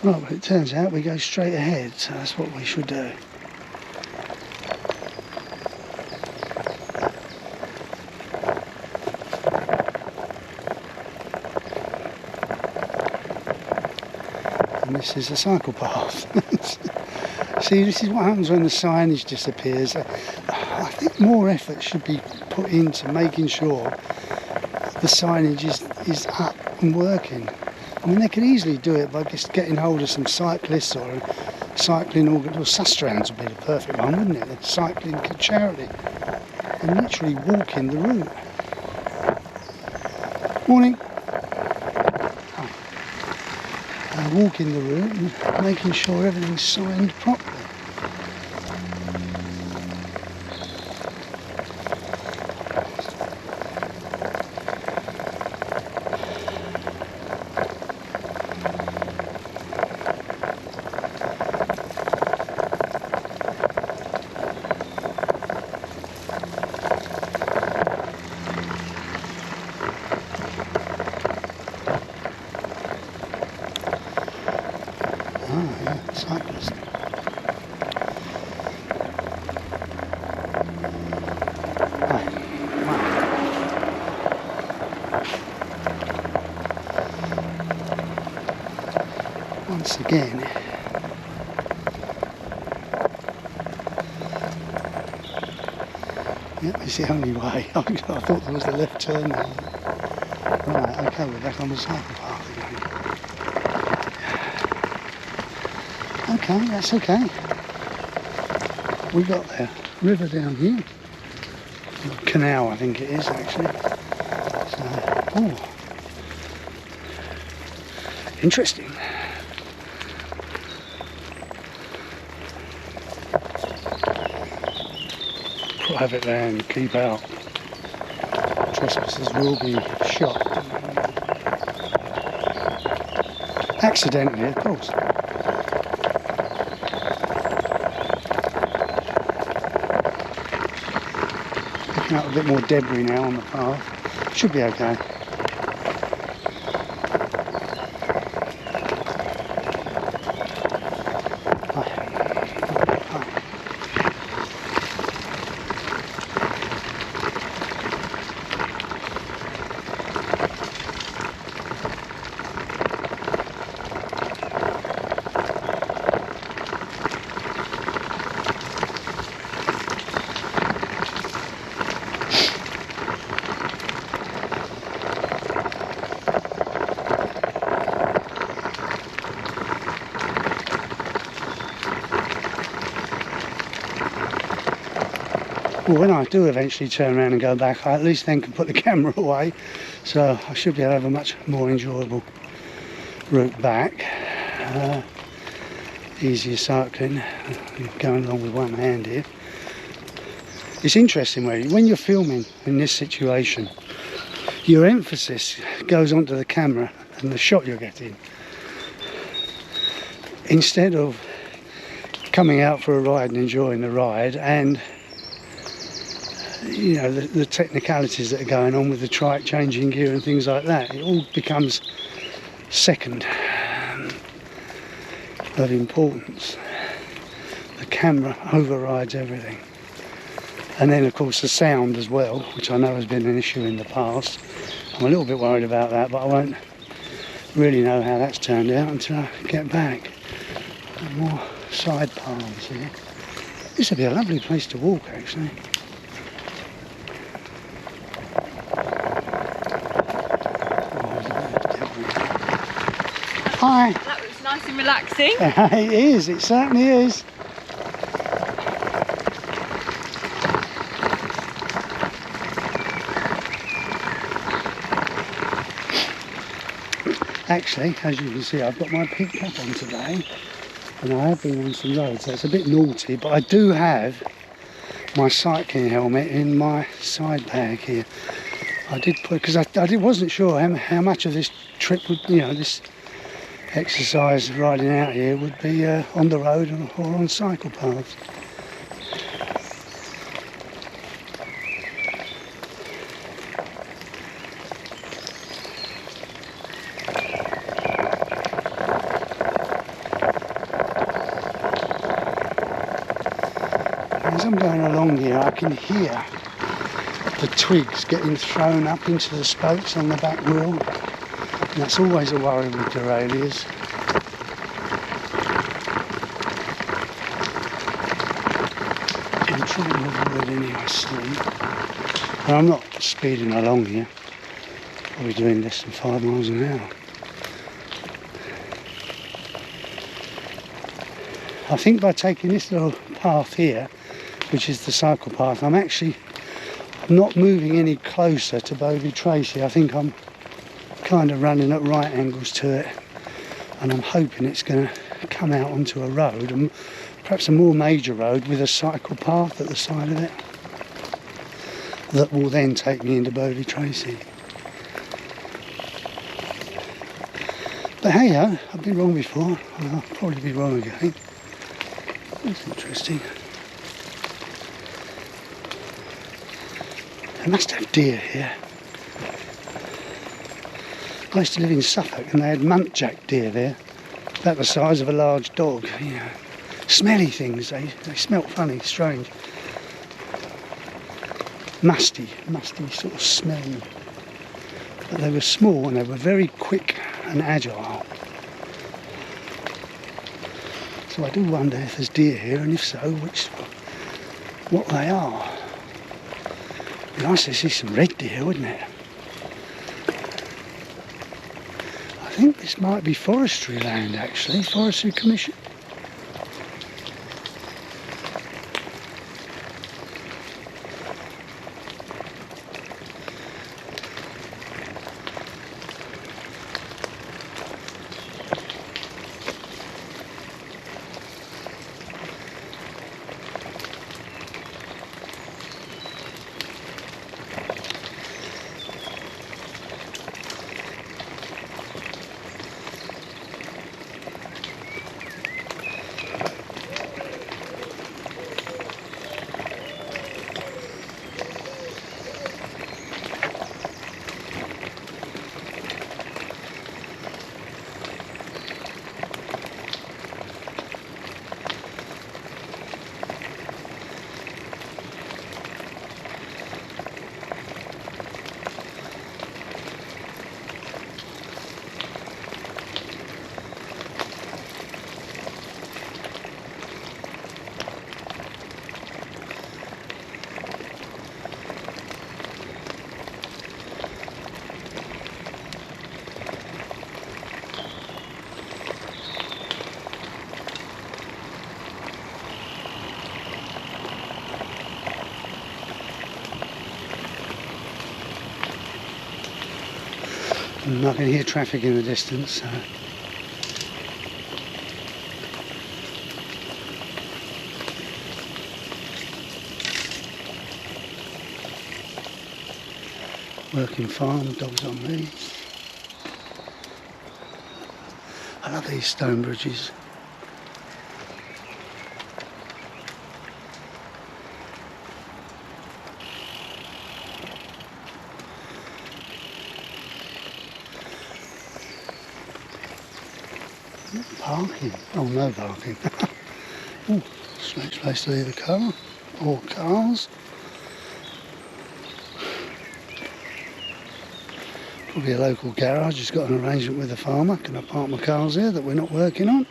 Right, well, it turns out we go straight ahead, so that's what we should do. And this is a cycle path. See, this is what happens when the signage disappears. I think more effort should be put into making sure the signage is up and working. I mean, they could easily do it by just getting hold of some cyclists or a cycling organisation. Well, Sustrans would be the perfect one, wouldn't it? The cycling charity. And literally walking the route. Morning. Walking the route and making sure everything's signed properly. Cyclist. Once again, yeah, it's the only way. I thought there was a left turn there. Right, okay, we're back on the cycle path again. Okay, that's okay. We got there. River down here. Canal, I think it is actually. So, oh, interesting. Private land, keep out. Trespassers will be shot. Accidentally, of course. Picking up a bit more debris now on the path. Should be okay. Well, when I do eventually turn around and go back, I at least then can put the camera away, so I should be able to have a much more enjoyable route back. Easier cycling, going along with one hand here. It's interesting really, when you're filming in this situation, your emphasis goes onto the camera and the shot you're getting, instead of coming out for a ride and enjoying the ride and you know the technicalities that are going on with the trike, changing gear and things like that. It all becomes second of importance. The camera overrides everything, and then of course the sound as well, which I know has been an issue in the past. I'm a little bit worried about that, but I won't really know how that's turned out until I get back. More side paths here. This would be a lovely place to walk actually. Hi. That was nice and relaxing. It is, it certainly is. Actually, as you can see, I've got my pink cap on today, and I have been on some roads, so it's a bit naughty, but I do have my cycling helmet in my side bag here. I did put, because I wasn't sure how much of this trip would, you know, this exercise riding out here would be on the road or on cycle paths. I'm going along here, I can hear the twigs getting thrown up into the spokes on the back wheel, and that's always a worry with derailleurs. I'm trying to avoid any I see, but I'm not speeding along here, probably doing less than 5 miles an hour. I think by taking this little path here, which is the cycle path, I'm actually not moving any closer to Bovey Tracey. I think I'm kind of running at right angles to it, and I'm hoping it's going to come out onto a road, and perhaps a more major road with a cycle path at the side of it that will then take me into Bovey Tracey. But hey, I've been wrong before, and I'll probably be wrong again. That's interesting. They must have deer here. I used to live in Suffolk and they had muntjac deer there, about the size of a large dog. You know, smelly things, they smelt funny, strange. Musty sort of smelling. But they were small and they were very quick and agile. So I do wonder if there's deer here, and if so, what they are. It'd be nice to see some red deer, wouldn't it? I think this might be forestry land actually, Forestry Commission. And I can hear traffic in the distance. So. Working farm, dogs on me. I love these stone bridges. Parking. Oh, no parking. Oh, strange place to leave a car. Or cars. Probably a local garage has got an arrangement with the farmer. Can I park my cars here that we're not working on?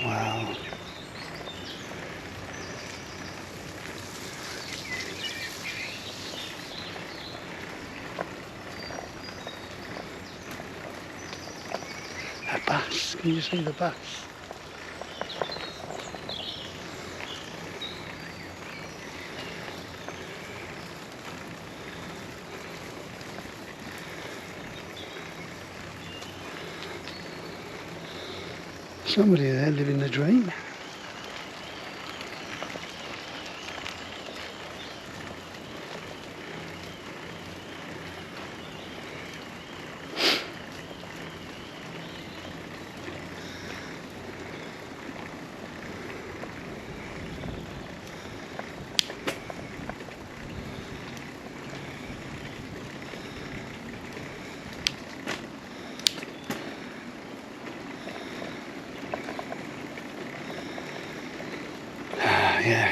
Wow. A bus. Can you see the bus? Somebody there living the dream.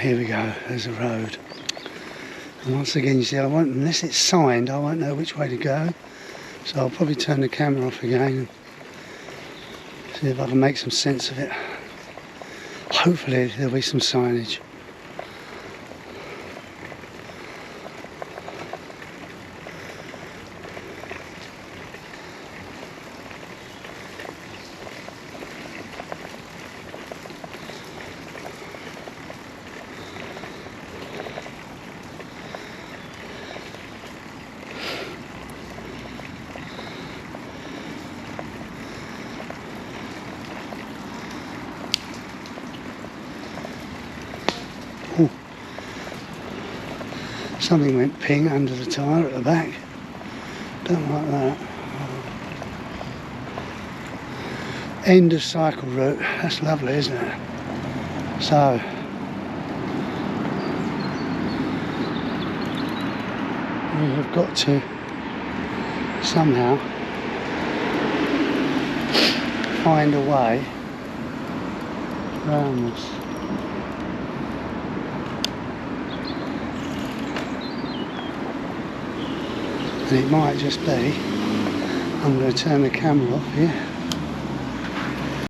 here we go, there's a road. And once again, you see, unless it's signed, I won't know which way to go. So I'll probably turn the camera off again and see if I can make some sense of it. Hopefully there'll be some signage. Ooh. Something went ping under the tyre at the back. Don't like that. End of cycle route. That's lovely, isn't it? So we have got to somehow find a way around this. And it might just be, I'm going to turn the camera off here.